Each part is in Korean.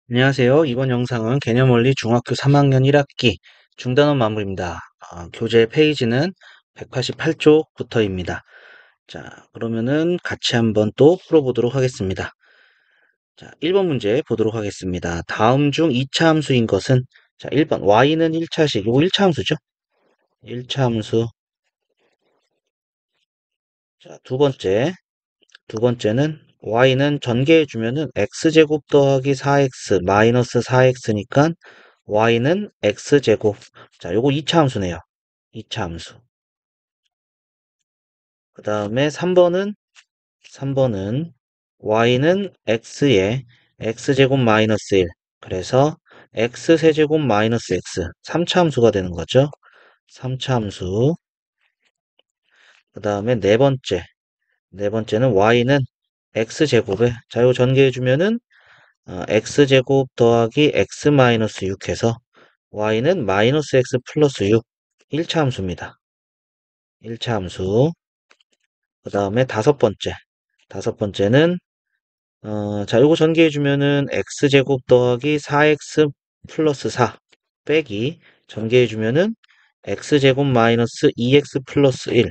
안녕하세요. 이번 영상은 개념원리 중학교 3학년 1학기 중단원 마무리입니다. 교재 페이지는 188쪽부터입니다. 자, 그러면은 같이 한번 또 풀어보도록 하겠습니다. 자, 1번 문제 보도록 하겠습니다. 다음 중 2차 함수인 것은, 자, 1번 y는 1차식, 이거 1차 함수죠? 1차 함수. 자, 두 번째는 y는 전개해주면은 x제곱 더하기 4x 마이너스 4x니까 y는 x제곱. 자, 요거 2차 함수네요. 2차 함수. 그 다음에 3번은 y는 x에 x제곱 마이너스 1. 그래서 x세제곱 마이너스 x. 3차 함수가 되는 거죠. 3차 함수. 그 다음에 네 번째는 y는 x제곱에, 자, 요거 전개해주면은 x제곱 더하기 x 마이너스 6 해서 y는 마이너스 x 플러스 6. 1차 함수입니다. 1차 함수. 그 다음에 다섯 번째는, 자, 요거 전개해주면은 x제곱 더하기 4x 플러스 4 빼기 전개해주면은 x제곱 마이너스 2x 플러스 1.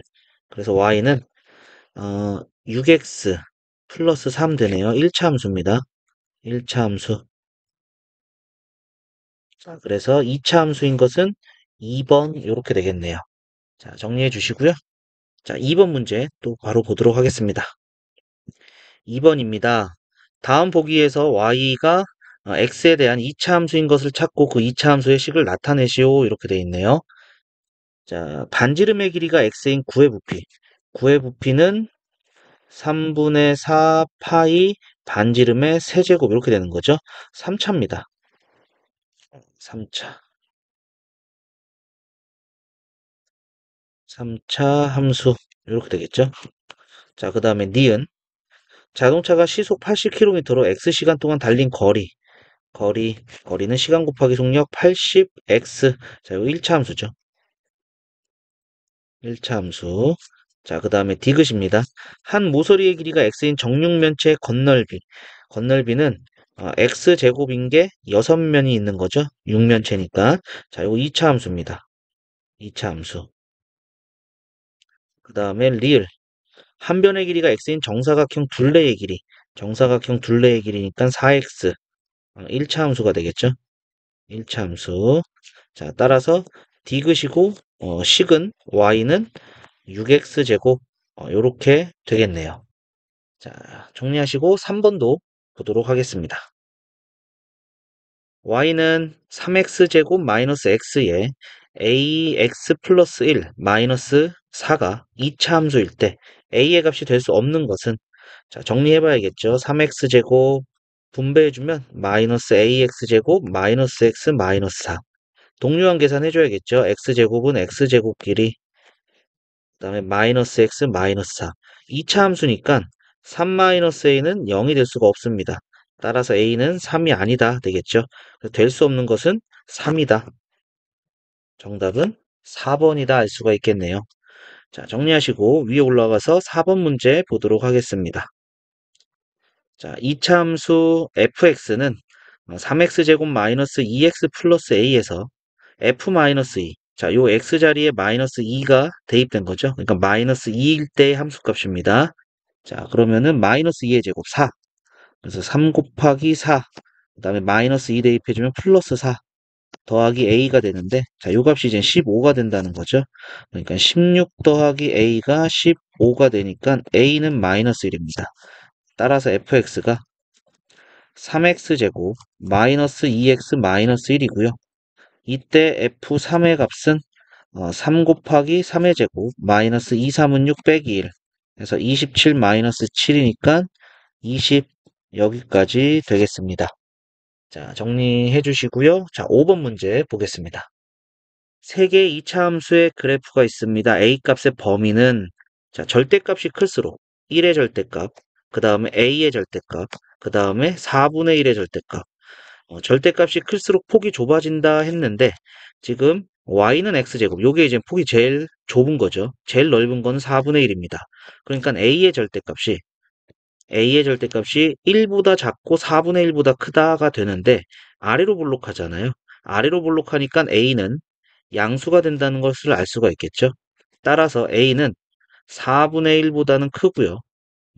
그래서 y는, 6x 플러스 3 되네요. 1차 함수입니다. 1차 함수. 자, 그래서 2차 함수인 것은 2번 이렇게 되겠네요. 자, 정리해 주시고요. 자, 2번 문제 또 바로 보도록 하겠습니다. 2번입니다. 다음 보기에서 y가 x에 대한 2차 함수인 것을 찾고 그 2차 함수의 식을 나타내시오. 이렇게 되어 있네요. 자, 반지름의 길이가 x인 9의 부피. 9의 부피는 3분의 4 파이 반지름의 세제곱 이렇게 되는 거죠. 3차입니다. 3차. 3차 함수 이렇게 되겠죠. 자, 그 다음에 니은. 자동차가 시속 80km로 x시간 동안 달린 거리는 시간 곱하기 속력 80x. 자, 이거 1차 함수죠. 1차 함수. 자, 그 다음에 디귿입니다. 한 모서리의 길이가 x인 정육면체의 건널비. 건널비는 x제곱인 게 6면이 있는 거죠. 6면체니까. 자, 이거 2차 함수입니다. 2차 함수. 그 다음에 리을. 한 변의 길이가 x인 정사각형 둘레의 길이. 정사각형 둘레의 길이니까 4x. 1차 함수가 되겠죠. 1차 함수. 자, 따라서 디귿이고 식은 y는 6x제곱 요렇게 되겠네요. 자, 정리하시고 3번도 보도록 하겠습니다. y는 3x제곱 마이너스 x에 ax 플러스 1 마이너스 4가 2차 함수일 때 a의 값이 될 수 없는 것은, 자, 정리해봐야겠죠. 3x제곱 분배해주면 마이너스 ax제곱 마이너스 x 마이너스 4. 동류한 계산해줘야겠죠. x제곱은 x제곱끼리, 그 다음에 마이너스 x 마이너스 4. 2차 함수니까 3 마이너스 a는 0이 될 수가 없습니다. 따라서 a는 3이 아니다 되겠죠. 될 수 없는 것은 3이다. 정답은 4번이다 알 수가 있겠네요. 자, 정리하시고 위에 올라가서 4번 문제 보도록 하겠습니다. 자, 2차 함수 fx는 3x제곱 마이너스 2x 플러스 a에서 f 마이너스 2. 자, 요 x 자리에 마이너스 2가 대입된 거죠. 그러니까 마이너스 2일 때의 함수값입니다. 자, 그러면은 마이너스 2의 제곱 4. 그래서 3 곱하기 4. 그 다음에 마이너스 2 대입해주면 플러스 4 더하기 a가 되는데, 자, 요 값이 이제 15가 된다는 거죠. 그러니까 16 더하기 a가 15가 되니까 a는 마이너스 1입니다. 따라서 fx가 3x제곱 마이너스 2x 마이너스 1이고요. 이때 f3의 값은 3 곱하기 3의 제곱 마이너스 2, 3은 6 빼기 1 그래서 27 마이너스 7이니까 20 여기까지 되겠습니다. 자, 정리해 주시고요. 자, 5번 문제 보겠습니다. 세 개의 2차 함수의 그래프가 있습니다. a 값의 범위는, 자, 절대값이 클수록 1의 절대값, 그 다음에 a의 절대값, 그 다음에 4분의 1의 절대값. 절대값이 클수록 폭이 좁아진다 했는데 지금 y는 x제곱, 요게 이제 폭이 제일 좁은 거죠. 제일 넓은 건 4분의 1입니다. 그러니까 a의 절대값이 a의 절대값이 1보다 작고 4분의 1보다 크다가 되는데 아래로 볼록하잖아요. 아래로 볼록하니까 a는 양수가 된다는 것을 알 수가 있겠죠. 따라서 a는 4분의 1보다는 크고요.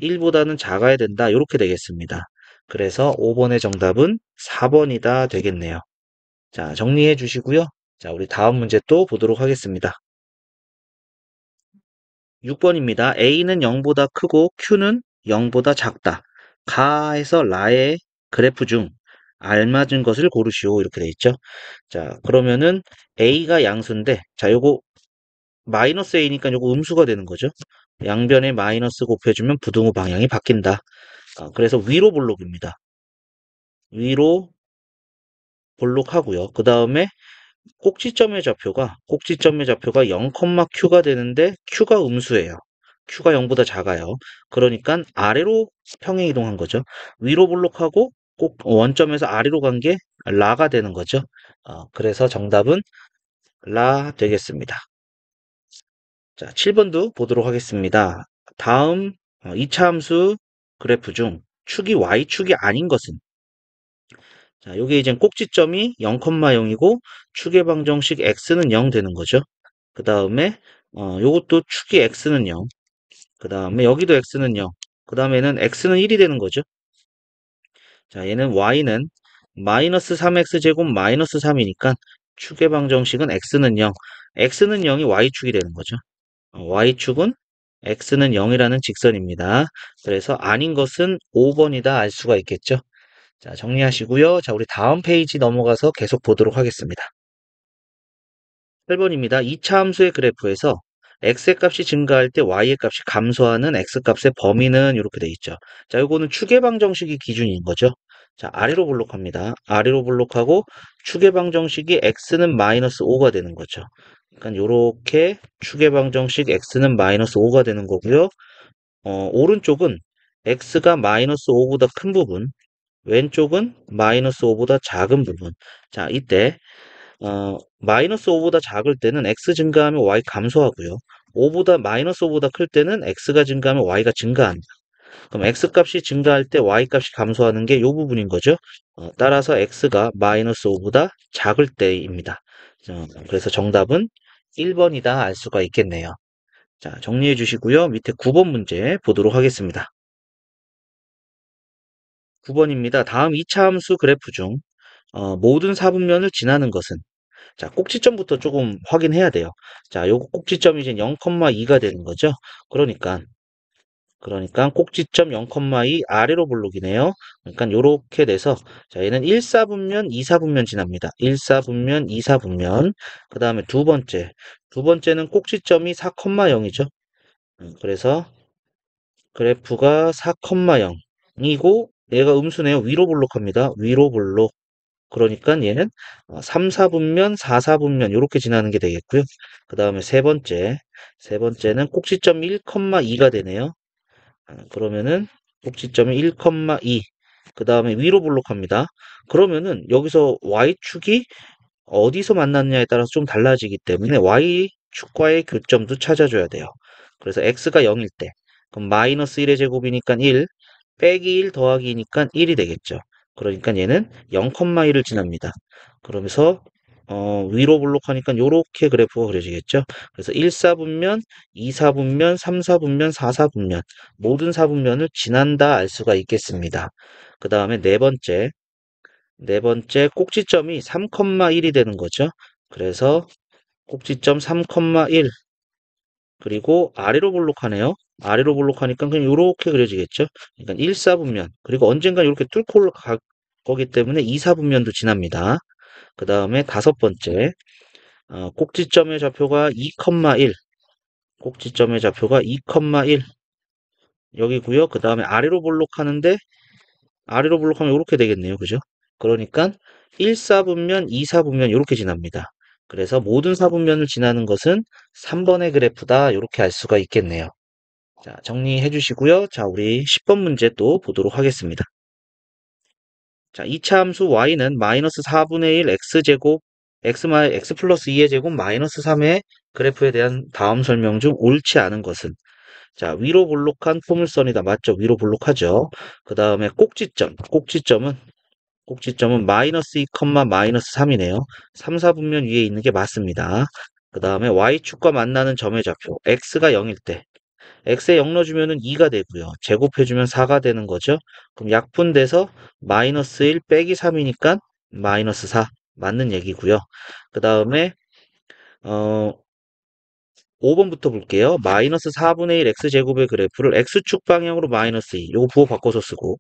1보다는 작아야 된다. 이렇게 되겠습니다. 그래서 5번의 정답은 4번이다 되겠네요. 자, 정리해 주시고요. 자, 우리 다음 문제 또 보도록 하겠습니다. 6번입니다. A는 0보다 크고 Q는 0보다 작다. 가에서 라의 그래프 중 알맞은 것을 고르시오. 이렇게 돼 있죠. 자, 그러면은 A가 양수인데, 자, 요거 마이너스 A니까 요거 음수가 되는 거죠. 양변에 마이너스 곱해주면 부등호 방향이 바뀐다. 그래서 위로 볼록입니다. 위로 볼록하고요. 그 다음에 꼭지점의 좌표가 0,Q가 되는데 Q가 음수예요. Q가 0보다 작아요. 그러니까 아래로 평행 이동한 거죠. 위로 볼록하고 꼭 원점에서 아래로 간 게 라가 되는 거죠. 그래서 정답은 라 되겠습니다. 자, 7번도 보도록 하겠습니다. 다음 2차 함수 그래프 중 축이 y축이 아닌 것은, 자, 요게 이제 꼭지점이 0,0이고 축의 방정식 x는 0 되는 거죠. 그 다음에 요것도 축이 x는 0. 그 다음에 여기도 x는 0. 그 다음에는 x는 1이 되는 거죠. 자, 얘는 y는 마이너스 3x 제곱 마이너스 3이니까 축의 방정식은 x는 0. x는 0이 y축이 되는 거죠. y축은 x는 0이라는 직선입니다. 그래서 아닌 것은 5번이다 알 수가 있겠죠. 자, 정리하시고요. 자, 우리 다음 페이지 넘어가서 계속 보도록 하겠습니다. 8번입니다. 2차 함수의 그래프에서 x의 값이 증가할 때 y의 값이 감소하는 x값의 범위는 이렇게 돼 있죠. 자, 요거는 축의 방정식이 기준인 거죠. 자, 아래로 볼록합니다. 아래로 볼록하고 축의 방정식이 x는 마이너스 5가 되는 거죠. 그러니까 요렇게 축의 방정식 x는 마이너스 5가 되는 거고요. 오른쪽은 x가 마이너스 5보다 큰 부분, 왼쪽은 마이너스 5보다 작은 부분. 자, 이때 마이너스 5보다 작을 때는 x 증가하면 y 감소하고요. 마이너스 5보다 클 때는 x가 증가하면 y가 증가합니다. 그럼 x 값이 증가할 때 y 값이 감소하는 게 이 부분인 거죠. 따라서 x가 마이너스 5보다 작을 때입니다. 그래서 정답은 1번이다 알 수가 있겠네요. 자, 정리해 주시고요. 밑에 9번 문제 보도록 하겠습니다. 9번입니다. 다음 2차 함수 그래프 중 모든 사분면을 지나는 것은, 자, 꼭지점부터 조금 확인해야 돼요. 자, 요거 꼭지점이 이제 0,2가 되는 거죠. 그러니까 꼭지점 0,2 아래로 볼록이네요. 그러니까 요렇게 돼서, 자, 얘는 1사분면, 2사분면 지납니다. 1사분면, 2사분면. 그 다음에 두 번째는 꼭지점이 4,0이죠. 그래서 그래프가 4,0이고 얘가 음수네요. 위로 볼록합니다. 위로 볼록. 그러니까 얘는 3, 4분면, 4, 4분면 이렇게 지나는 게 되겠고요. 그 다음에 세 번째는 꼭지점 1,2가 되네요. 그러면은 꼭지점이 1,2. 그 다음에 위로 볼록합니다. 그러면은 여기서 y축이 어디서 만났냐에 따라서 좀 달라지기 때문에 y축과의 교점도 찾아줘야 돼요. 그래서 x가 0일 때, 그럼 마이너스 1의 제곱이니까 1, 빼기 1 더하기 2니까 1이 되겠죠. 그러니까 얘는 0,1을 지납니다. 그러면서 위로 볼록하니까 이렇게 그래프가 그려지겠죠. 그래서 1사분면, 2사분면, 3사분면, 4사분면 모든 사분면을 지난다 알 수가 있겠습니다. 그 다음에 네 번째 꼭지점이 3,1이 되는 거죠. 그래서 꼭지점 3,1 그리고 아래로 볼록하네요. 아래로 볼록하니까 그냥 이렇게 그려지겠죠. 그러니까 1사분면 그리고 언젠가 이렇게 뚫고 올라갈 거기 때문에 2사분면도 지납니다. 그 다음에 다섯 번째 꼭지점의 좌표가 2,1 꼭지점의 좌표가 2,1 여기고요. 그 다음에 아래로 볼록하면 이렇게 되겠네요. 그죠? 그러니까 1사분면, 2사분면 이렇게 지납니다. 그래서 모든 사분면을 지나는 것은 3번의 그래프다. 이렇게 알 수가 있겠네요. 자, 정리해 주시고요. 자, 우리 10번 문제 또 보도록 하겠습니다. 자, 2차 함수 y는 마이너스 4분의 1 x제곱 x 플러스 2의 제곱 마이너스 3의 그래프에 대한 다음 설명 중 옳지 않은 것은, 자, 위로 볼록한 포물선이다. 맞죠? 위로 볼록하죠. 그 다음에 꼭지점은 마이너스 2, 마이너스 3이네요. 3, 4분면 위에 있는 게 맞습니다. 그 다음에 y축과 만나는 점의 좌표, x가 0일 때, x에 0 넣어주면 2가 되고요. 제곱해주면 4가 되는 거죠. 그럼 약분돼서 마이너스 1 빼기 3이니까 마이너스 4 맞는 얘기고요. 그 다음에 5번부터 볼게요. 마이너스 4분의 1 x제곱의 그래프를 x축 방향으로 마이너스 2. 요거 부호 바꿔서 쓰고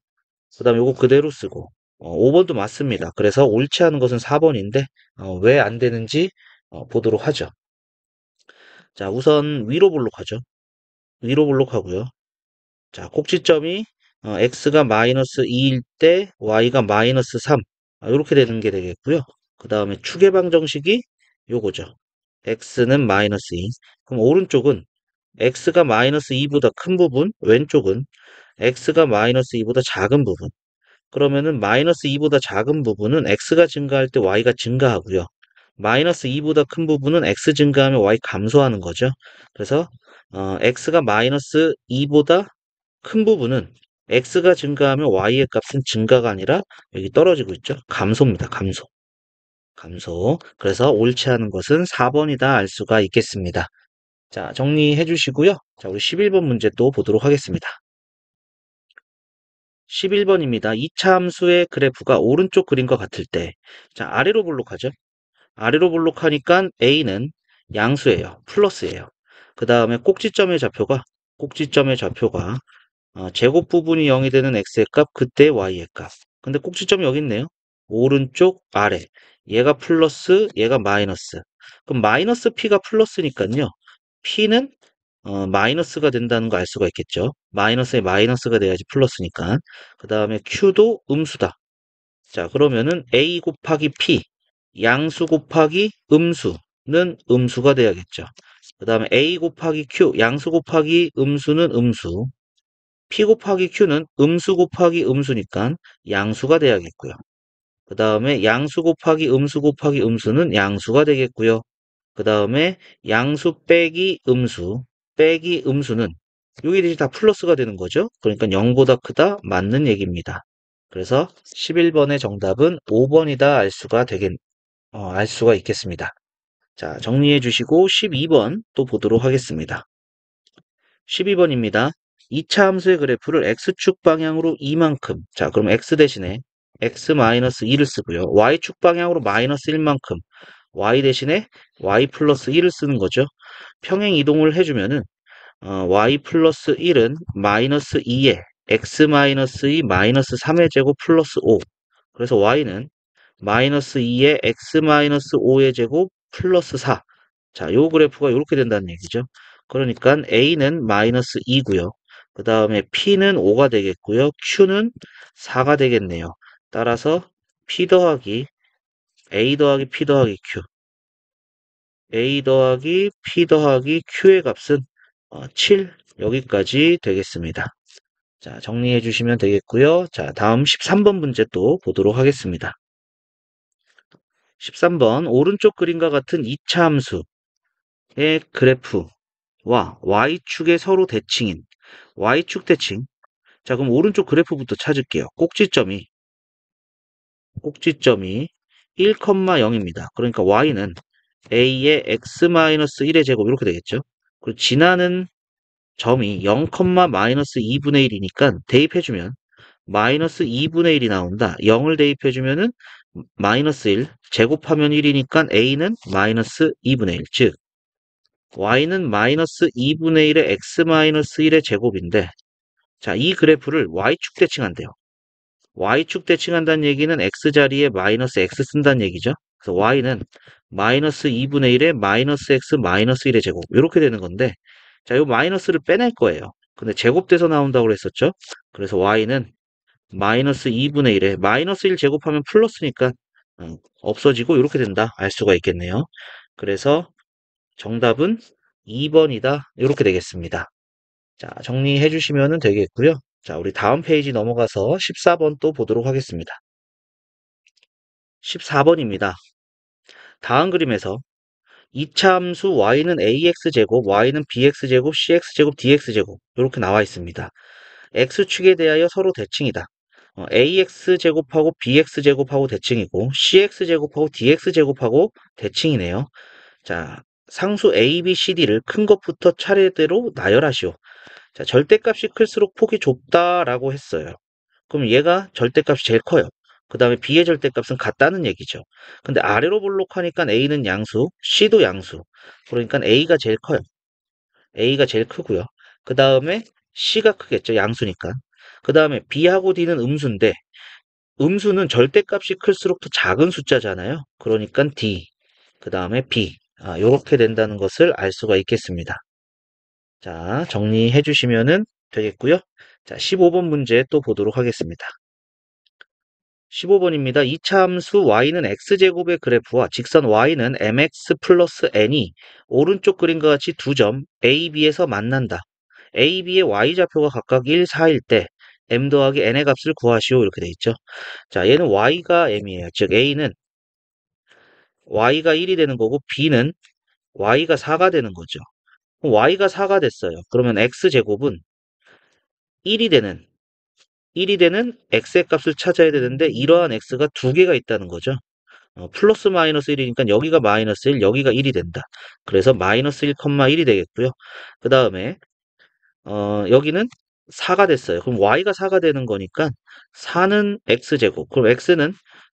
그 다음에 요거 그대로 쓰고 5번도 맞습니다. 그래서 옳지 않은 것은 4번인데 왜 안 되는지 보도록 하죠. 자, 우선 위로 볼록하죠. 위로 볼록하고요. 자, 꼭지점이 x가 마이너스 2일 때 y가 마이너스 3 이렇게 되는 게 되겠고요. 그 다음에 축의 방정식이 요거죠. x는 마이너스 2. 그럼 오른쪽은 x가 마이너스 2보다 큰 부분, 왼쪽은 x가 마이너스 2보다 작은 부분. 그러면은 마이너스 2보다 작은 부분은 x가 증가할 때 y가 증가하고요. 마이너스 2보다 큰 부분은 x 증가하면 y 감소하는 거죠. 그래서 x가 마이너스 2보다 큰 부분은 x가 증가하면 y의 값은 증가가 아니라 여기 떨어지고 있죠. 감소입니다. 감소. 감소. 그래서 옳지 않은 것은 4번이다 알 수가 있겠습니다. 자, 정리해 주시고요. 자, 우리 11번 문제 또 보도록 하겠습니다. 11번입니다. 2차 함수의 그래프가 오른쪽 그림과 같을 때, 자, 아래로 볼록하죠? 아래로 볼록하니까 A는 양수예요. 플러스예요. 그 다음에 꼭지점의 좌표가 제곱 부분이 0이 되는 x의 값, 그때 y의 값. 근데 꼭지점이 여기 있네요. 오른쪽 아래. 얘가 플러스, 얘가 마이너스. 그럼 마이너스 p가 플러스니까요. p는 마이너스가 된다는 거 알 수가 있겠죠. 마이너스에 마이너스가 돼야지 플러스니까. 그 다음에 q도 음수다. 자, 그러면은 a 곱하기 p, 양수 곱하기 음수는 음수가 돼야겠죠. 그 다음에 a 곱하기 q, 양수 곱하기 음수는 음수. p 곱하기 q는 음수 곱하기 음수니까 양수가 돼야겠고요. 그 다음에 양수 곱하기 음수는 양수가 되겠고요. 그 다음에 양수 빼기 음수는 여기들이 다 플러스가 되는 거죠. 그러니까 0보다 크다 맞는 얘기입니다. 그래서 11번의 정답은 5번이다 알 수가 있겠습니다. 자, 정리해 주시고 12번 또 보도록 하겠습니다. 12번입니다. 2차 함수의 그래프를 x축 방향으로 이만큼. 자, 그럼 x 대신에 x-2를 쓰고요. y축 방향으로 마이너스 1만큼. y 대신에 y 플러스 1을 쓰는 거죠. 평행 이동을 해주면은 y 플러스 1은 마이너스 2에 x-2 마이너스 3의 제곱 플러스 5. 그래서 y는 마이너스 2에 x-5의 제곱 플러스 4. 자, 요 그래프가 이렇게 된다는 얘기죠. 그러니까 A는 마이너스 2고요. 그 다음에 P는 5가 되겠고요. Q는 4가 되겠네요. 따라서 P 더하기 A 더하기 P 더하기 Q. A 더하기 P 더하기 Q의 값은 7 여기까지 되겠습니다. 자, 정리해 주시면 되겠고요. 자, 다음 13번 문제 또 보도록 하겠습니다. 13번 오른쪽 그림과 같은 2차 함수의 그래프와 y축의 서로 대칭인 y축 대칭. 자, 그럼 오른쪽 그래프부터 찾을게요. 꼭지점이 1, 0입니다. 그러니까 y는 a의 x-1의 제곱 이렇게 되겠죠. 그리고 지나는 점이 0, 마이너스 2분의 1이니까 대입해주면 마이너스 2분의 1이 나온다. 0을 대입해주면은 마이너스 1, 제곱하면 1이니까 a는 마이너스 2분의 1, 즉 y는 마이너스 2분의 1의 x-1의 제곱인데, 자, 이 그래프를 y축 대칭한대요. y축 대칭한다는 얘기는 x자리에 마이너스 x 쓴다는 얘기죠. 그래서 y는 마이너스 2분의 1에 마이너스 x 마이너스 1의 제곱 이렇게 되는 건데, 자, 이 마이너스를 빼낼 거예요. 근데 제곱돼서 나온다고 그랬었죠. 그래서 y는 마이너스 2분의 1에 마이너스 1 제곱하면 플러스니까 없어지고 이렇게 된다 알 수가 있겠네요. 그래서 정답은 2번이다 이렇게 되겠습니다. 자, 정리해 주시면 되겠고요. 자, 우리 다음 페이지 넘어가서 14번 또 보도록 하겠습니다. 14번입니다. 다음 그림에서 이차 함수 y는 ax제곱, y는 bx제곱, cx제곱, dx제곱 이렇게 나와 있습니다. x축에 대하여 서로 대칭이다. ax제곱하고 bx제곱하고 대칭이고 cx제곱하고 dx제곱하고 대칭이네요. 자, 상수 a, b, c, d를 큰 것부터 차례대로 나열하시오. 자, 절대값이 클수록 폭이 좁다라고 했어요. 그럼 얘가 절대값이 제일 커요. 그 다음에 b의 절대값은 같다는 얘기죠. 근데 아래로 볼록하니까 a는 양수, c도 양수. 그러니까 a가 제일 커요. a가 제일 크고요. 그 다음에 c가 크겠죠. 양수니까. 그 다음에 b하고 d는 음수인데 음수는 절대값이 클수록 더 작은 숫자잖아요. 그러니까 d, 그 다음에 b. 이렇게 된다는 것을 알 수가 있겠습니다. 자, 정리해 주시면은 되겠고요. 자, 15번 문제 또 보도록 하겠습니다. 15번입니다. 이차 함수 y는 x제곱의 그래프와 직선 y는 mx 플러스 n이 오른쪽 그림과 같이 두 점 a, b에서 만난다. a, b의 y좌표가 각각 1, 4일 때 m 더하기 n의 값을 구하시오. 이렇게 돼 있죠. 자, 얘는 y가 m이에요. 즉 a는 y가 1이 되는 거고 b는 y가 4가 되는 거죠. 그럼 y가 4가 됐어요. 그러면 x제곱은 1이 되는 x의 값을 찾아야 되는데 이러한 x가 두 개가 있다는 거죠. 플러스 마이너스 1이니까 여기가 마이너스 1, 여기가 1이 된다. 그래서 마이너스 1,1이 되겠고요. 그 다음에 여기는 4가 됐어요. 그럼 y가 4가 되는 거니까 4는 x제곱. 그럼 x는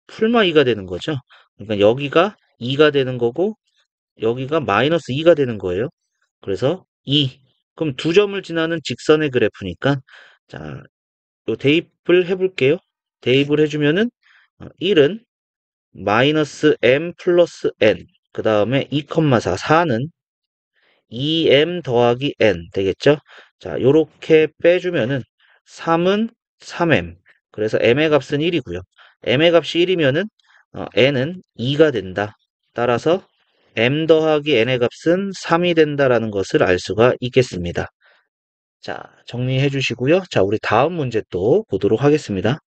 풀마 2가 되는 거죠. 그러니까 여기가 2가 되는 거고 여기가 마이너스 2가 되는 거예요. 그래서 2. 그럼 두 점을 지나는 직선의 그래프니까 자, 요 대입을 해볼게요. 대입을 해주면은 1은 마이너스 m 플러스 n 그 다음에 2,4 4는 2m 더하기 n 되겠죠? 자, 요렇게 빼주면은 3은 3m 그래서 m의 값은 1이고요. m의 값이 1이면은 n은 2가 된다. 따라서 m 더하기 n의 값은 3이 된다라는 것을 알 수가 있겠습니다. 자, 정리해 주시고요. 자, 우리 다음 문제 또 보도록 하겠습니다.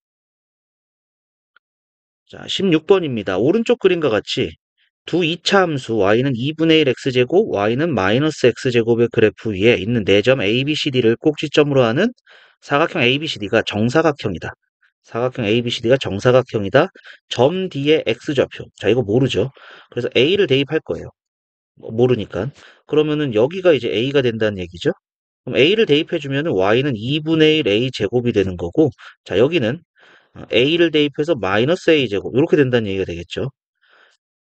자, 16번입니다. 오른쪽 그림과 같이 두 이차 함수 y는 2분의 1 x제곱, y는 마이너스 x제곱의 그래프 위에 있는 4점 ABCD를 꼭지점으로 하는 사각형 ABCD가 정사각형이다. 사각형 ABCD가 정사각형이다. 점 D의 x좌표. 자, 이거 모르죠. 그래서 A를 대입할 거예요. 모르니까. 그러면은 여기가 이제 A가 된다는 얘기죠. 그럼 A를 대입해주면은 Y는 2분의 1 A제곱이 되는 거고, 자, 여기는 A를 대입해서 마이너스 A제곱, 이렇게 된다는 얘기가 되겠죠.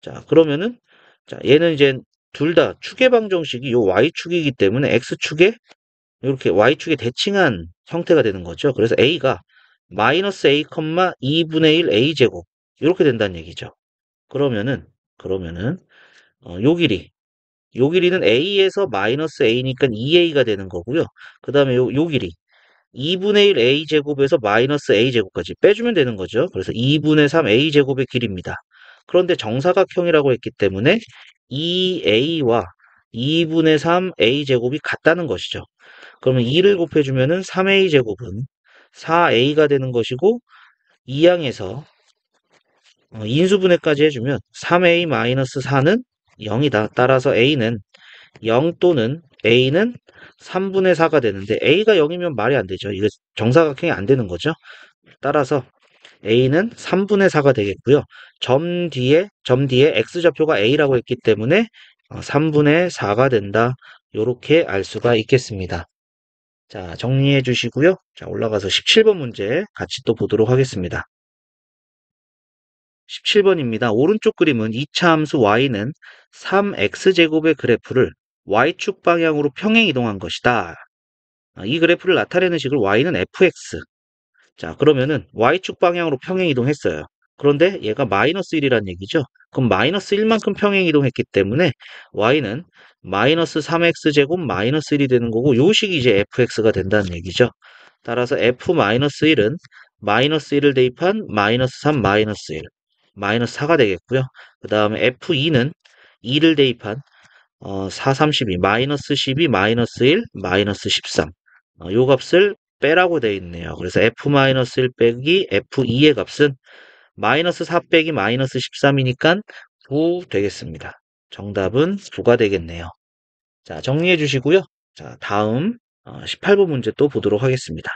자, 그러면은, 자, 얘는 이제 둘 다 축의 방정식이 요 Y축이기 때문에 X축에, 이렇게 Y축에 대칭한 형태가 되는 거죠. 그래서 A가 마이너스 A, 2분의 1 A제곱, 이렇게 된다는 얘기죠. 그러면은, 요 길이는 A에서 마이너스 A니까 2A가 되는 거고요. 그 다음에 요 길이 2분의 1 A제곱에서 마이너스 A제곱까지 빼주면 되는 거죠. 그래서 2분의 3 A제곱의 길입니다. 그런데 정사각형이라고 했기 때문에 2A와 2분의 3 A제곱이 같다는 것이죠. 그러면 2를 곱해주면은 3A제곱은 4A가 되는 것이고, 이항에서 인수분해까지 해주면 3A-4는 0이다. 따라서 A는 0 또는 A는 3분의 4가 되는데 A가 0이면 말이 안 되죠. 이거 정사각형이 안 되는 거죠. 따라서 A는 3분의 4가 되겠고요. 점 뒤에 X좌표가 A라고 했기 때문에 3분의 4가 된다. 이렇게 알 수가 있겠습니다. 자, 정리해 주시고요. 자, 올라가서 17번 문제 같이 또 보도록 하겠습니다. 17번입니다. 오른쪽 그림은 2차 함수 y는 3x제곱의 그래프를 y축 방향으로 평행 이동한 것이다. 이 그래프를 나타내는 식을 y는 fx. 자, 그러면은 y축 방향으로 평행 이동했어요. 그런데 얘가 마이너스 1이란 얘기죠. 그럼 마이너스 1만큼 평행 이동했기 때문에 y는 마이너스 3x제곱 마이너스 1이 되는 거고 요 식이 이제 fx가 된다는 얘기죠. 따라서 f-1은 마이너스 1을 대입한 마이너스 3 마이너스 1 마이너스 4가 되겠고요. 그 다음에 F2는 2를 대입한 4, 32, 마이너스 12, 마이너스 1, 마이너스 13. 요 값을 빼라고 되어 있네요. 그래서 F-1 빼기 F2의 값은 마이너스 4 빼기 마이너스 13이니까 9 되겠습니다. 정답은 9가 되겠네요. 자, 정리해 주시고요. 자, 다음 18번 문제 또 보도록 하겠습니다.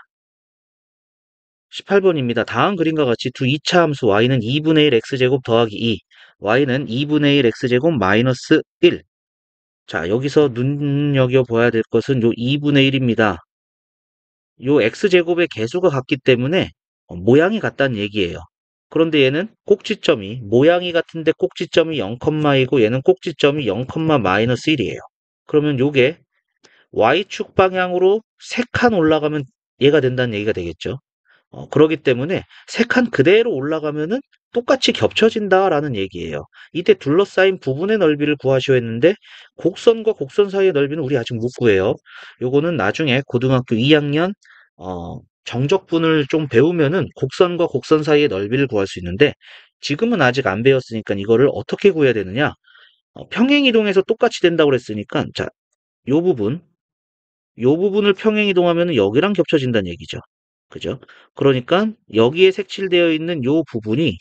18번입니다. 다음 그림과 같이 두 이차 함수 y는 2분의 1 x제곱 더하기 2, y는 2분의 1 x제곱 마이너스 1. 자, 여기서 눈여겨봐야 될 것은 요 2분의 1입니다. 요 x제곱의 개수가 같기 때문에 모양이 같다는 얘기예요. 그런데 얘는 꼭지점이 모양이 같은데 꼭지점이 0,2고 얘는 꼭지점이 0, 마이너스 1이에요. 그러면 요게 y축 방향으로 3칸 올라가면 얘가 된다는 얘기가 되겠죠. 그러기 때문에 3칸 그대로 올라가면은 똑같이 겹쳐진다라는 얘기예요. 이때 둘러싸인 부분의 넓이를 구하시오 했는데 곡선과 곡선 사이의 넓이는 우리 아직 못 구해요. 요거는 나중에 고등학교 2학년 정적분을 좀 배우면은 곡선과 곡선 사이의 넓이를 구할 수 있는데 지금은 아직 안 배웠으니까 이거를 어떻게 구해야 되느냐? 평행이동해서 똑같이 된다고 그랬으니까 자, 요 부분 요 부분을 평행이동하면 여기랑 겹쳐진다는 얘기죠. 그죠? 그러니까 여기에 색칠되어 있는 요 부분이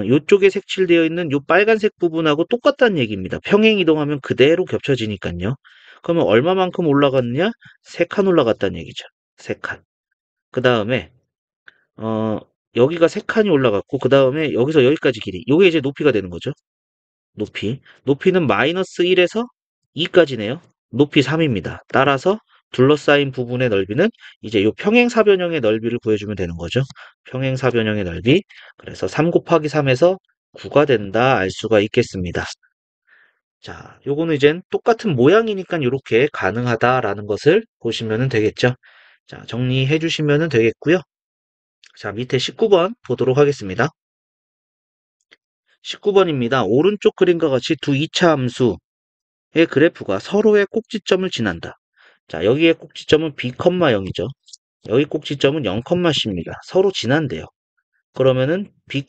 요쪽에 색칠되어 있는 요 빨간색 부분하고 똑같다는 얘기입니다. 평행이동하면 그대로 겹쳐지니까요. 그러면 얼마만큼 올라갔느냐? 3칸 올라갔다는 얘기죠. 3칸. 그 다음에 어, 여기가 3칸이 올라갔고 그 다음에 여기서 여기까지 길이. 요게 이제 높이가 되는 거죠. 높이. 높이는 마이너스 1에서 2까지네요. 높이 3입니다. 따라서 둘러싸인 부분의 넓이는 이제 요 평행사변형의 넓이를 구해주면 되는 거죠. 평행사변형의 넓이. 그래서 3 곱하기 3에서 9가 된다 알 수가 있겠습니다. 자, 요거는 이젠 똑같은 모양이니까 이렇게 가능하다라는 것을 보시면 되겠죠. 자, 정리해 주시면 되겠고요. 자, 밑에 19번 보도록 하겠습니다. 19번입니다. 오른쪽 그림과 같이 두 이차 함수의 그래프가 서로의 꼭지점을 지난다. 자, 여기의 꼭지점은 B, 0이죠. 여기 꼭지점은 0,C입니다. 서로 지난대요. 그러면은 B,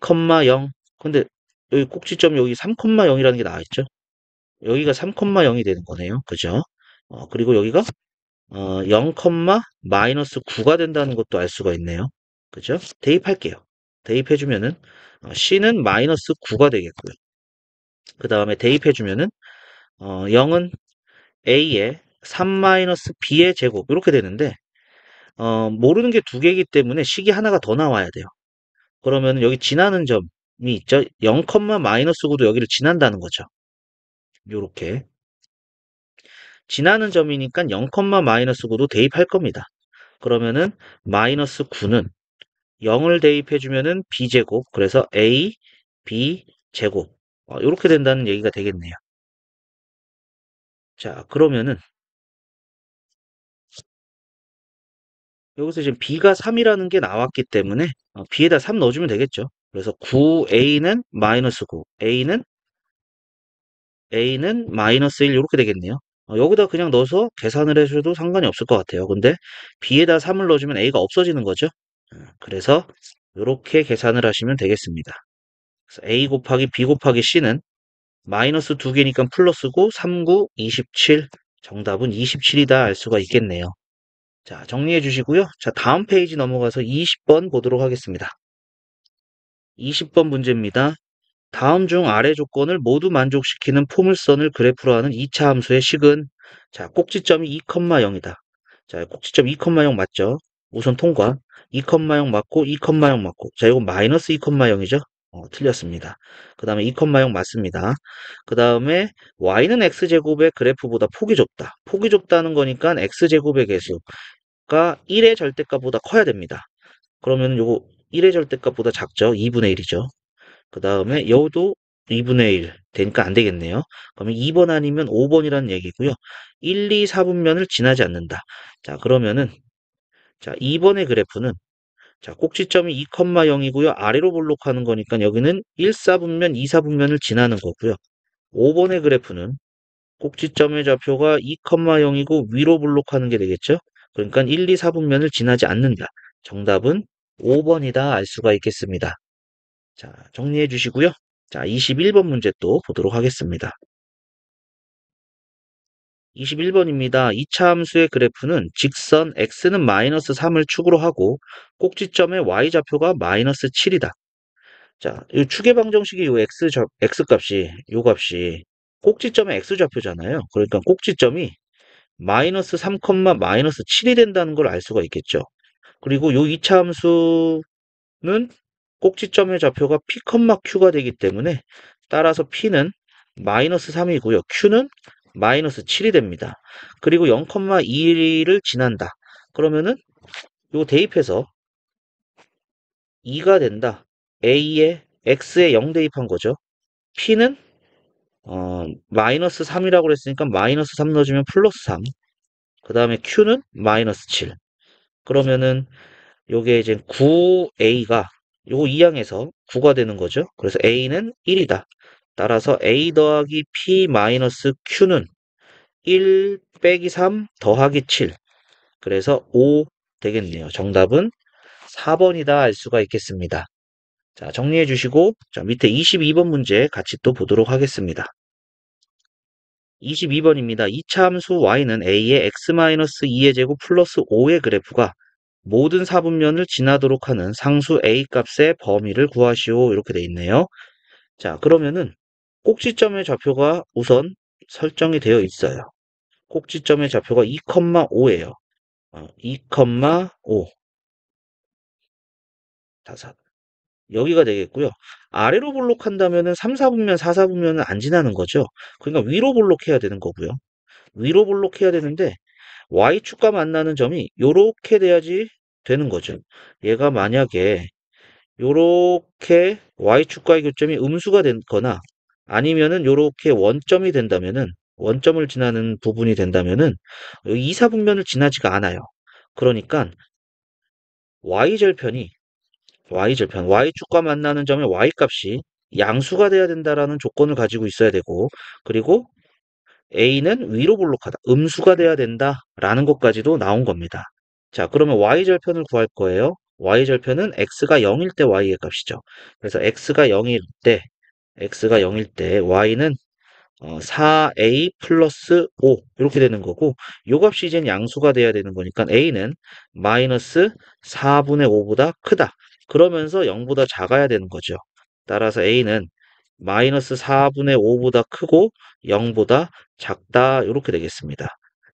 0. 근데 여기 꼭지점이 여기 3,0이라는 게 나와있죠. 여기가 3,0이 되는 거네요. 그죠? 그리고 여기가 0, 마이너스 9가 된다는 것도 알 수가 있네요. 그죠? 대입할게요. 대입해주면은 C는 마이너스 9가 되겠고요. 그 다음에 대입해주면은 0은 A에 3-B의 제곱 이렇게 되는데 모르는 게 두 개이기 때문에 식이 하나가 더 나와야 돼요. 그러면 여기 지나는 점이 있죠. 0, 마이너스 9도 여기를 지난다는 거죠. 요렇게 지나는 점이니까 0, 마이너스 9도 대입할 겁니다. 그러면은 마이너스 9는 0을 대입해주면은 b제곱 그래서 a, b 제곱 이렇게 된다는 얘기가 되겠네요. 자, 그러면은 여기서 지금 b가 3이라는 게 나왔기 때문에 b에다 3 넣어주면 되겠죠. 그래서 9a는 마이너스 9, a는 마이너스 1 이렇게 되겠네요. 여기다 그냥 넣어서 계산을 해줘도 상관이 없을 것 같아요. 근데 b에다 3을 넣어주면 a가 없어지는 거죠. 그래서 이렇게 계산을 하시면 되겠습니다. 그래서 a 곱하기 b 곱하기 c는 마이너스 2개니까 플러스고 3, 9, 27. 정답은 27이다 알 수가 있겠네요. 자, 정리해 주시고요. 자, 다음 페이지 넘어가서 20번 보도록 하겠습니다. 20번 문제입니다. 다음 중 아래 조건을 모두 만족시키는 포물선을 그래프로 하는 2차 함수의 식은 자, 꼭지점이 2,0이다. 자, 꼭지점 2,0 맞죠? 우선 통과. 2,0 맞고 2,0 맞고. 자, 이거 마이너스 2,0이죠? 틀렸습니다. 그 다음에 2,0 맞습니다. 그 다음에 y는 x제곱의 그래프보다 폭이 좁다. 폭이 좁다는 거니까 x제곱의 개수가 1의 절대값보다 커야 됩니다. 그러면 요거 1의 절대값보다 작죠? 2분의 1이죠. 그 다음에 여도 2분의 1 되니까 안 되겠네요. 그러면 2번 아니면 5번이라는 얘기고요. 1, 2, 4분면을 지나지 않는다. 자, 그러면은 자, 2번의 그래프는 자, 꼭지점이 2,0이고요. 아래로 볼록하는 거니까 여기는 1, 4분면, 2, 4분면을 지나는 거고요. 5번의 그래프는 꼭지점의 좌표가 2,0이고 위로 볼록하는 게 되겠죠. 그러니까 1, 2, 4분면을 지나지 않는다. 정답은 5번이다 알 수가 있겠습니다. 자, 정리해 주시고요. 자, 21번 문제 또 보도록 하겠습니다. 21번입니다. 2차 함수의 그래프는 직선 x는 마이너스 3을 축으로 하고 꼭지점의 y좌표가 마이너스 7이다. 자, 이 추계방정식의 x 값이, 요 값이 꼭지점의 x좌표잖아요. 그러니까 꼭지점이 마이너스 3, 마이너스 7이 된다는 걸 알 수가 있겠죠. 그리고 요 이차함수는 꼭지점의 좌표가 p, q가 되기 때문에 따라서 p는 마이너스 3이고요. q는 마이너스 7이 됩니다. 그리고 0,2를 지난다. 그러면은 요 대입해서 2가 된다. a에 x에 0 대입한 거죠. p는 마이너스 3이라고 그랬으니까 마이너스 3 넣어주면 플러스 3. 그 다음에 q는 마이너스 7. 그러면은 요게 이제 9a가 요거 2항에서 9가 되는 거죠. 그래서 a는 1이다. 따라서 a 더하기 p 마이너스 q는 1 빼기 3 더하기 7. 그래서 5 되겠네요. 정답은 4번이다 알 수가 있겠습니다. 자, 정리해 주시고, 자, 밑에 22번 문제 같이 또 보도록 하겠습니다. 22번입니다. 이차 함수 y는 a의 x-2의 제곱 플러스 5의 그래프가 모든 사분면을 지나도록 하는 상수 a 값의 범위를 구하시오. 이렇게 돼 있네요. 자, 그러면은 꼭지점의 좌표가 우선 설정이 되어 있어요. 꼭지점의 좌표가 2,5예요. 2,5 다섯. 여기가 되겠고요. 아래로 볼록한다면은 3, 4분면, 4, 4분면은 안 지나는 거죠. 그러니까 위로 볼록해야 되는 거고요. 위로 볼록해야 되는데 y축과 만나는 점이 요렇게 돼야지 되는 거죠. 얘가 만약에 요렇게 y축과의 교점이 음수가 되거나 아니면은 요렇게 원점이 된다면은 원점을 지나는 부분이 된다면은 2, 4분면을 지나지가 않아요. 그러니까 y절편이 y축과 만나는 점의 y값이 양수가 돼야 된다라는 조건을 가지고 있어야 되고 그리고 A는 위로 볼록하다. 음수가 돼야 된다라는 것까지도 나온 겁니다. 자, 그러면 y절편을 구할 거예요. y절편은 x가 0일 때 y의 값이죠. 그래서 x가 0일 때 y는 4a 플러스 5 이렇게 되는 거고 요 값이 이젠 양수가 돼야 되는 거니까 a는 마이너스 4분의 5보다 크다. 그러면서 0보다 작아야 되는 거죠. 따라서 a는 마이너스 4분의 5보다 크고 0보다 작다 이렇게 되겠습니다.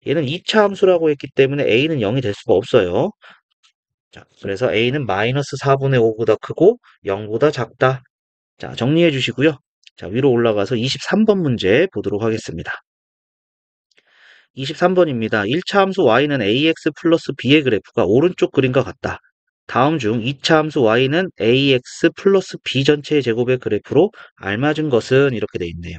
얘는 2차 함수라고 했기 때문에 a는 0이 될 수가 없어요. 자, 그래서 a는 마이너스 4분의 5보다 크고 0보다 작다. 자, 정리해 주시고요. 자, 위로 올라가서 23번 문제 보도록 하겠습니다. 23번입니다. 1차 함수 y는 ax 플러스 b의 그래프가 오른쪽 그림과 같다. 다음 중 2차 함수 y는 ax 플러스 b 전체의 제곱의 그래프로 알맞은 것은 이렇게 돼 있네요.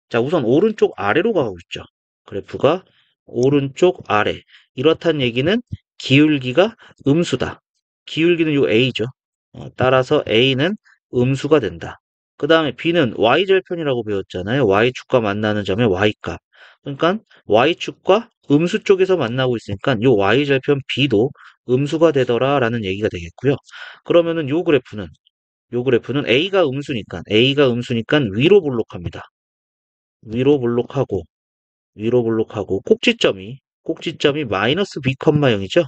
자, 우선 오른쪽 아래로 가고 있죠. 그래프가 오른쪽 아래. 이렇단 얘기는 기울기가 음수다. 기울기는 요 a죠. 따라서 a는 음수가 된다. 그 다음에 b는 y절편이라고 배웠잖아요. y축과 만나는 점의 y값. 그러니까 y축과 음수 쪽에서 만나고 있으니까 요 y절편 b도 음수가 되더라라는 얘기가 되겠고요. 그러면은 요 그래프는 a가 음수니까 위로 볼록하고 꼭지점이 마이너스 b, 0이죠.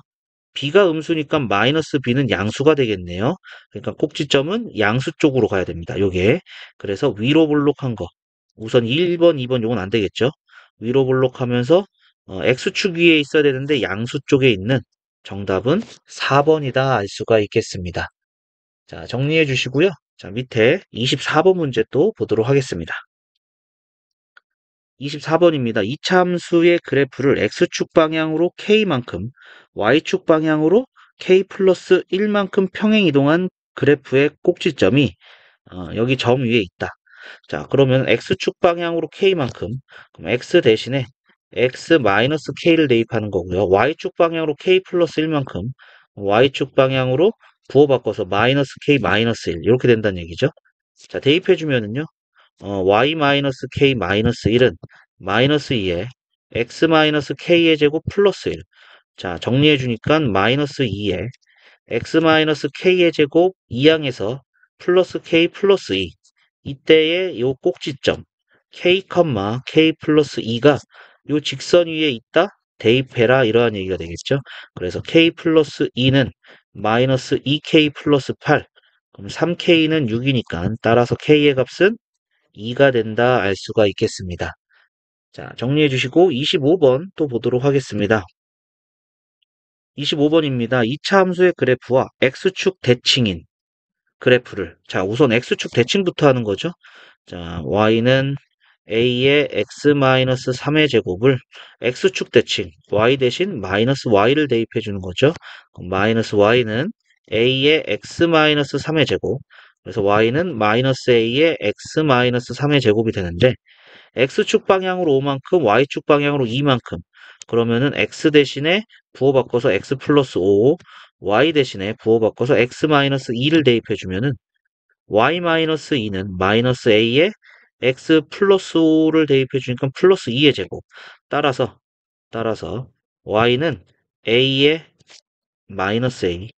b가 음수니까 마이너스 b는 양수가 되겠네요. 그러니까 꼭지점은 양수 쪽으로 가야 됩니다. 요게. 그래서 위로 볼록한 거. 우선 1번, 2번 요건 안 되겠죠. 위로 볼록하면서 x축 위에 있어야 되는데 양수 쪽에 있는 정답은 4번이다 알 수가 있겠습니다. 자, 정리해 주시고요. 자, 밑에 24번 문제 또 보도록 하겠습니다. 24번입니다. 이차 함수의 그래프를 x축 방향으로 k만큼, y축 방향으로 k 플러스 1만큼 평행 이동한 그래프의 꼭지점이 여기 점 위에 있다. 자, 그러면 x축 방향으로 k만큼, 그럼 x 대신에 x 마이너스 k를 대입하는 거고요. y축 방향으로 k 플러스 1만큼, y축 방향으로 부호 바꿔서 마이너스 k 마이너스 1 이렇게 된다는 얘기죠. 자, 대입해 주면은요. y-k-1은 마이너스 2에 x-k의 제곱 플러스 1. 자, 정리해 주니까 마이너스 2에 x-k의 제곱 2항에서 플러스 k 플러스 2. 이때의 요 꼭지점 k, k 플러스 2가 요 직선 위에 있다? 대입해라 이러한 얘기가 되겠죠. 그래서 k 플러스 2는 마이너스 2k 플러스 8. 그럼 3K는 6이니까 따라서 K의 값은 2가 된다 알 수가 있겠습니다. 자, 정리해 주시고 25번 또 보도록 하겠습니다. 25번입니다. 2차 함수의 그래프와 X축 대칭인 그래프를, 자, 우선 X축 대칭부터 하는 거죠. 자, Y는 A의 X-3의 제곱을 X축 대칭, Y 대신 마이너스 Y를 대입해 주는 거죠. 그럼 마이너스 Y는 A의 X-3의 제곱, 그래서 Y는 마이너스 A의 X-3의 제곱이 되는데, X축 방향으로 5만큼, Y축 방향으로 2만큼. 그러면은 X 대신에 부호 바꿔서 X 플러스 5, Y 대신에 부호 바꿔서 X 마이너스 2를 대입해주면은 Y 마이너스 2는 마이너스 A에 X 플러스 5를 대입해주니까 플러스 2의 제곱. 따라서 Y는 A에 마이너스 A,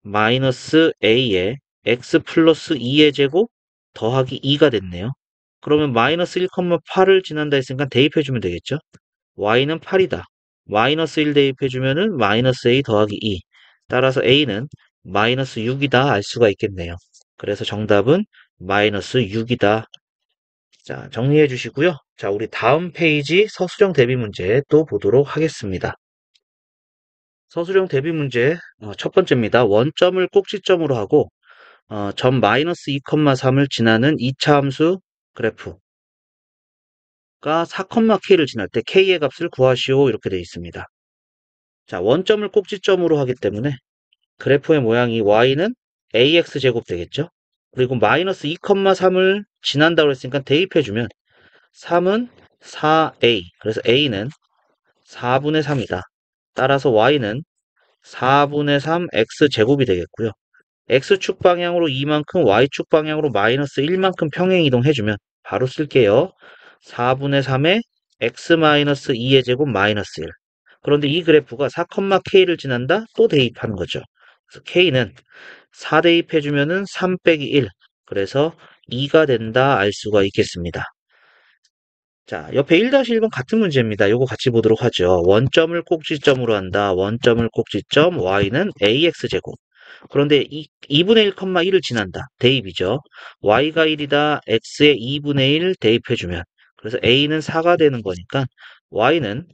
마이너스 A에 X 플러스 2의 제곱 더하기 2가 됐네요. 그러면 마이너스 1,8을 지난다 했으니까 대입해주면 되겠죠? Y는 8이다. 마이너스 1 대입해주면은 마이너스 A 더하기 2. 따라서 A는 마이너스 6이다 알 수가 있겠네요. 그래서 정답은 마이너스 6이다. 자, 정리해 주시고요. 자, 우리 다음 페이지 서술형 대비 문제 또 보도록 하겠습니다. 서술형 대비 문제 첫 번째입니다. 원점을 꼭지점으로 하고 점 마이너스 2,3을 지나는 2차 함수 그래프가 4,k를 지날 때 k의 값을 구하시오 이렇게 되어 있습니다. 자, 원점을 꼭지점으로 하기 때문에 그래프의 모양이 y는 ax제곱 되겠죠? 그리고 마이너스 2,3을 지난다고 했으니까 대입해주면 3은 4a, 그래서 a는 4분의 3이다. 따라서 y는 4분의 3 x제곱이 되겠고요. x축 방향으로 2만큼, y축 방향으로 마이너스 1만큼 평행 이동해주면 바로 쓸게요. 4분의 3에 x-2의 제곱 마이너스 1. 그런데 이 그래프가 4,k를 지난다? 또 대입하는 거죠. 그래서 k는 4 대입해주면은 3 빼기 1. 그래서 2가 된다 알 수가 있겠습니다. 자, 옆에 1-1번 같은 문제입니다. 요거 같이 보도록 하죠. 원점을 꼭지점으로 한다. 원점을 꼭지점 y는 ax제곱. 그런데 2분의 1,1을 지난다. 대입이죠. y가 1이다. x의 2분의 1 대입해주면 그래서 a는 4가 되는 거니까 y는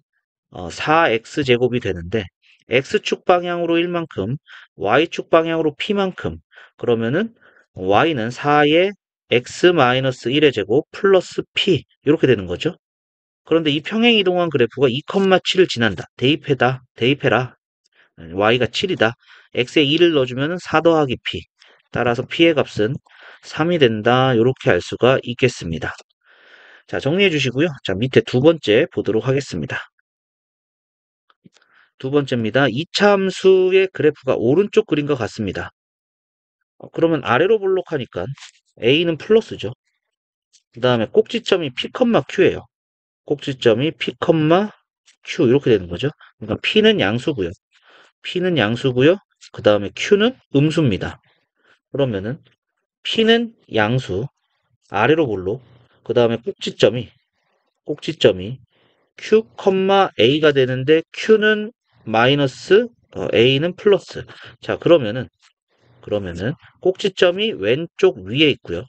4x제곱이 되는데 x축 방향으로 1만큼 y축 방향으로 p만큼 그러면은 y는 4의 x-1의 제곱 플러스 p 이렇게 되는 거죠. 그런데 이 평행 이동한 그래프가 2,7을 지난다. 대입해라. y가 7이다. x에 2를 넣어주면 4 더하기 p. 따라서 p의 값은 3이 된다. 이렇게 알 수가 있겠습니다. 자, 정리해 주시고요. 자, 밑에 두 번째 보도록 하겠습니다. 두 번째입니다. 이차함수의 그래프가 오른쪽 그림과 같습니다. 그러면 아래로 볼록하니까 a는 플러스죠. 그 다음에 꼭지점이 p, q예요. 꼭지점이 p, q 이렇게 되는 거죠. 그러니까 p는 양수고요. p는 양수고요. 그 다음에 q는 음수입니다. 그러면은 p는 양수, 아래로 볼록, 그 다음에 꼭지점이 q, a가 되는데 q는 마이너스, a는 플러스. 자, 그러면은 꼭지점이 왼쪽 위에 있고요.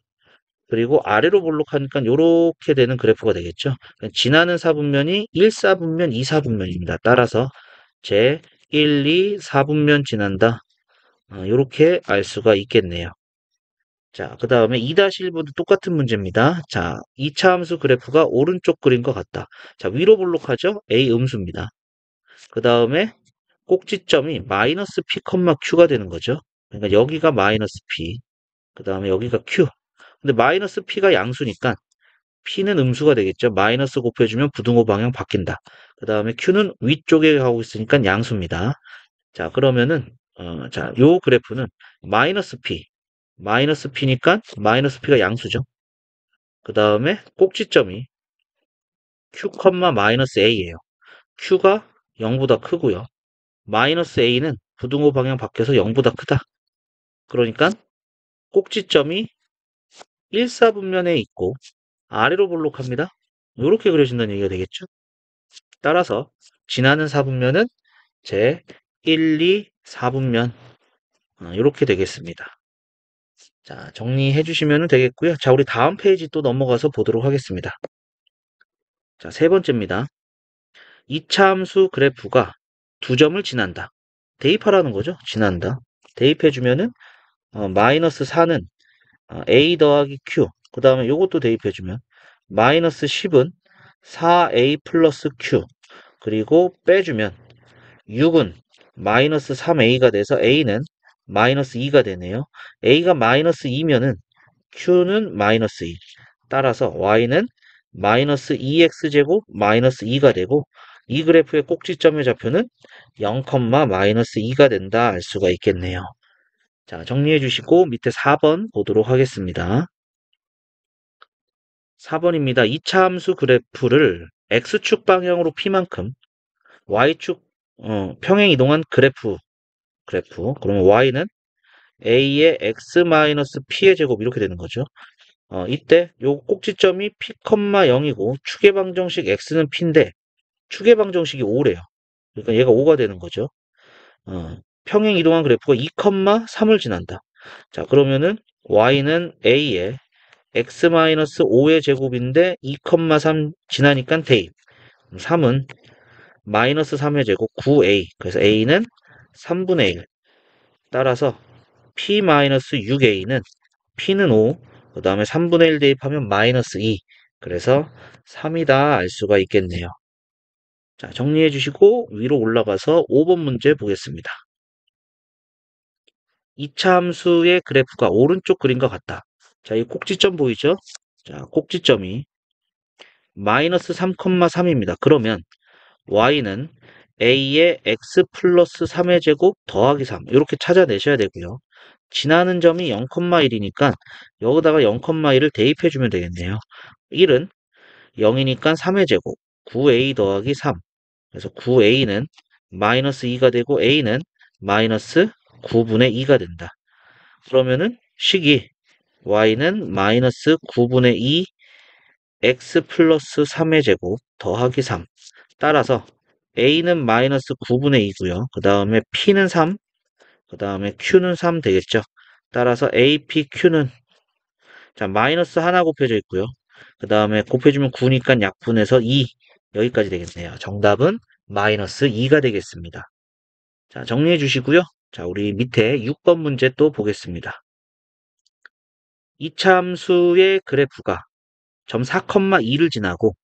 그리고 아래로 볼록하니까 이렇게 되는 그래프가 되겠죠. 지나는 사분면이 1사분면, 2사분면입니다. 따라서 제 1, 2, 4분면 지난다. 이렇게 알 수가 있겠네요. 자, 그 다음에 2-1번도 똑같은 문제입니다. 자, 2차 함수 그래프가 오른쪽 그림과 같다. 자, 위로 볼록하죠? A 음수입니다. 그 다음에 꼭지점이 마이너스 P, Q가 되는 거죠. 그러니까 여기가 마이너스 P, 그 다음에 여기가 Q. 근데 마이너스 P가 양수니까 P는 음수가 되겠죠. 마이너스 곱해주면 부등호 방향 바뀐다. 그 다음에 Q는 위쪽에 가고 있으니까 양수입니다. 자, 그러면은, 자, 요 그래프는 마이너스 P니까 마이너스 P가 양수죠. 그 다음에 꼭지점이 Q, 마이너스 A예요. Q가 0보다 크고요. 마이너스 A는 부등호 방향 바뀌어서 0보다 크다. 그러니까 꼭지점이 1사분면에 있고 아래로 볼록합니다. 이렇게 그려진다는 얘기가 되겠죠. 따라서 지나는 사분면은 제 1, 2, 4분면 이렇게 되겠습니다. 자, 정리해 주시면 되겠고요. 자, 우리 다음 페이지 또 넘어가서 보도록 하겠습니다. 자, 세 번째입니다. 이차 함수 그래프가 두 점을 지난다. 대입하라는 거죠. 지난다. 대입해 주면은 마이너스 4는 a 더하기 q, 그 다음에 요것도 대입해주면 마이너스 10은 4a 플러스 q, 그리고 빼주면 6은 마이너스 3a가 돼서 a는 마이너스 2가 되네요. a가 마이너스 2면은 q는 마이너스 2. 따라서 y는 마이너스 2x제곱 마이너스 2가 되고, 이 그래프의 꼭지점의 좌표는 0, 마이너스 2가 된다 알 수가 있겠네요. 자, 정리해 주시고 밑에 4번 보도록 하겠습니다. 4번입니다. 이차 함수 그래프를 x축 방향으로 p만큼, y축 평행 이동한 그래프. 그러면 y는 a의 x-p의 제곱 이렇게 되는 거죠. 이때 요 꼭지점이 p, 0이고 축의 방정식 x는 p인데 축의 방정식이 5래요. 그러니까 얘가 5가 되는 거죠. 평행 이동한 그래프가 2, 3을 지난다. 자, 그러면은 y는 a의 x-5의 제곱인데 2, 3 지나니까 대입. 3은 마이너스 3의 제곱 9a. 그래서 a는 3분의 1. 따라서 p-6a는 p는 5. 그 다음에 3분의 1 대입하면 마이너스 2. 그래서 3이다 알 수가 있겠네요. 자, 정리해 주시고 위로 올라가서 5번 문제 보겠습니다. 이차 함수의 그래프가 오른쪽 그림과 같다. 자, 이 꼭지점 보이죠? 자, 꼭지점이 마이너스 3,3입니다. 그러면 y는 a의 x 플러스 3의 제곱 더하기 3 이렇게 찾아내셔야 되고요. 지나는 점이 0,1이니까 여기다가 0,1을 대입해주면 되겠네요. 1은 0이니까 3의 제곱 9a 더하기 3. 그래서 9a는 마이너스 2가 되고 a는 마이너스 9분의 2가 된다. 그러면은 식이 y는 마이너스 9분의 2 x 플러스 3의 제곱 더하기 3. 따라서 a는 마이너스 9분의 2고요. 그 다음에 p는 3, 그 다음에 q는 3 되겠죠. 따라서 apq는 자 마이너스 하나 곱해져 있고요. 그 다음에 곱해주면 9니까 약분해서 2 여기까지 되겠네요. 정답은 마이너스 2가 되겠습니다. 자, 정리해 주시고요. 자, 우리 밑에 6번 문제 또 보겠습니다. 이차 함수의 그래프가 점 4,2를 지나고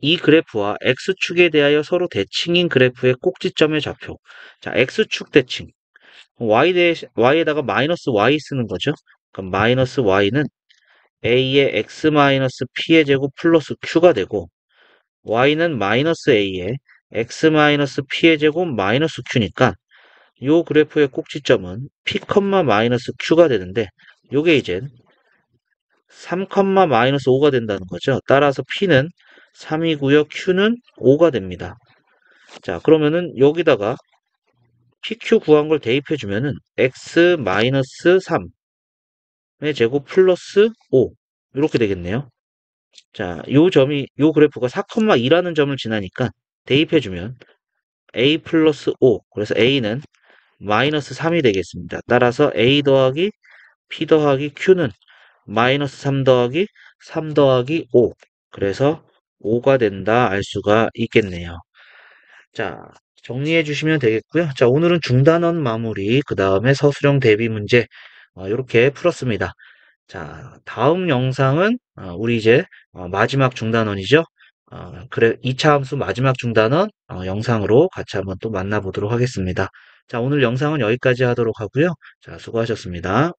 이 그래프와 x축에 대하여 서로 대칭인 그래프의 꼭지점의 좌표. 자, x축 대칭. y에다가 마이너스 y 쓰는 거죠. 그럼 마이너스 y는 a의 x 마이너스 p의 제곱 플러스 q가 되고, y는 마이너스 a의 x 마이너스 p의 제곱 마이너스 q니까 요 그래프의 꼭지점은 p, 마이너스 q가 되는데, 요게 이제 3, 마이너스 5가 된다는 거죠. 따라서 p는 3이고요. q는 5가 됩니다. 자, 그러면은 여기다가 pq 구한 걸 대입해 주면은 x 마이너스 3의 제곱 플러스 5 이렇게 되겠네요. 자, 요 그래프가 4,2라는 점을 지나니까 대입해 주면 a 플러스 5. 그래서 a는 마이너스 3이 되겠습니다. 따라서 a 더하기 p 더하기 q는 마이너스 3 더하기 3 더하기 5. 그래서 5가 된다 알 수가 있겠네요. 자, 정리해 주시면 되겠고요. 자, 오늘은 중단원 마무리, 그 다음에 서술형 대비 문제 이렇게 풀었습니다. 자, 다음 영상은 우리 이제 마지막 중단원이죠. 그래 2차 함수 마지막 중단원 영상으로 같이 한번 또 만나보도록 하겠습니다. 자, 오늘 영상은 여기까지 하도록 하고요. 자, 수고하셨습니다.